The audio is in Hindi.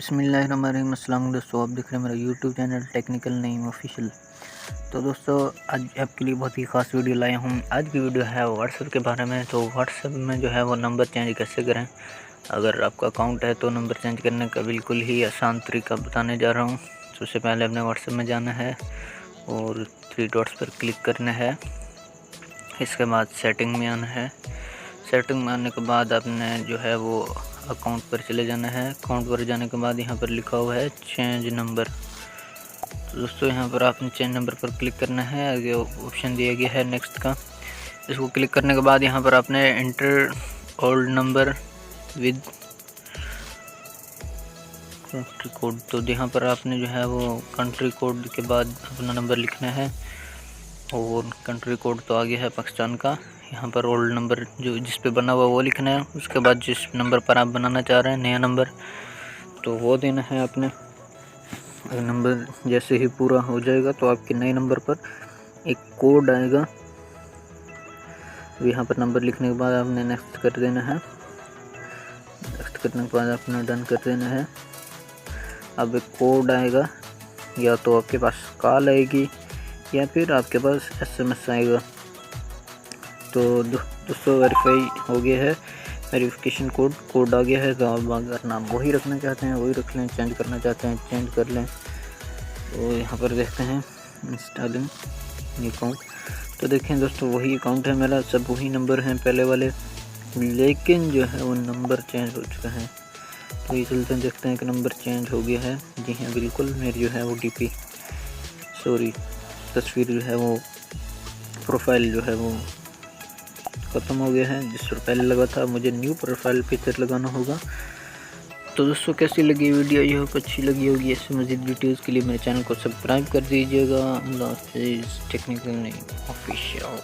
बिस्मिल्लाहिर्रहमानिर्रहीम। अस्सलाम दोस्तों, आप देख रहे हैं मेरा YouTube channel technical Naeem official. तो दोस्तों, आज आपके लिए बहुत ही ख़ास वीडियो लाया हूँ। आज की वीडियो है व्हाट्सएप के बारे में। तो व्हाट्सएप में जो है वो नंबर चेंज कैसे करें। अगर आपका अकाउंट है तो नंबर चेंज करने का बिल्कुल ही आसान तरीका बताने जा रहा हूँ। सबसे पहले अपने व्हाट्सएप में जाना है और 3 डॉट्स पर क्लिक करना है। इसके बाद सेटिंग में आना है। सेटिंग में आने के बाद आपने जो है वो अकाउंट पर चले जाना है। अकाउंट पर जाने के बाद यहाँ पर लिखा हुआ है चेंज नंबर। तो दोस्तों, यहाँ पर आपने चेंज नंबर पर क्लिक करना है। आगे ऑप्शन दिया गया है नेक्स्ट का। इसको क्लिक करने के बाद यहाँ पर आपने enter old number with country code. तो यहाँ पर आपने जो है वो कंट्री कोड के बाद अपना नंबर लिखना है और कंट्री कोड तो आ गया है पाकिस्तान का। यहाँ पर ओल्ड नंबर जो जिस पे बना हुआ वो लिखना है। उसके बाद जिस नंबर पर आप बनाना चाह रहे हैं नया नंबर, तो वो देना है आपने। नंबर जैसे ही पूरा हो जाएगा तो आपके नए नंबर पर एक कोड आएगा। यहाँ पर नंबर लिखने के बाद आपने नेक्स्ट कर देना है। नेक्स्ट करने के बाद आपने डन कर देना है। अब एक कोड आएगा, या तो आपके पास कॉल आएगी या फिर आपके पास SMS आएगा। तो दोस्तों, वेरीफाई हो गया है। वेरिफिकेशन कोड आ गया है। तो आप अगर नाम वही रखना चाहते हैं वही रख लें, चेंज करना चाहते हैं चेंज कर लें। तो यहाँ पर देखते हैं इंस्टॉलिंग अकाउंट। तो देखें दोस्तों, वही अकाउंट है मेरा, सब वही नंबर हैं पहले वाले, लेकिन जो है वो नंबर चेंज हो चुका है। तो ये चलते हैं, देखते हैं कि नंबर चेंज हो गया है। जी हाँ, बिल्कुल। मेरी जो है वो तस्वीर जो है वो प्रोफाइल जो है वो ख़त्म हो गया है। जिस पर पहले लगा था, मुझे न्यू प्रोफाइल पिक्चर लगाना होगा। तो दोस्तों, कैसी लगी वीडियो? ये अच्छी लगी होगी। ऐसे मज़ीद वीडियोज़ के लिए मेरे चैनल को सब्सक्राइब कर दीजिएगा। अल्लाह हाफ़िज़। Technical Naeem official.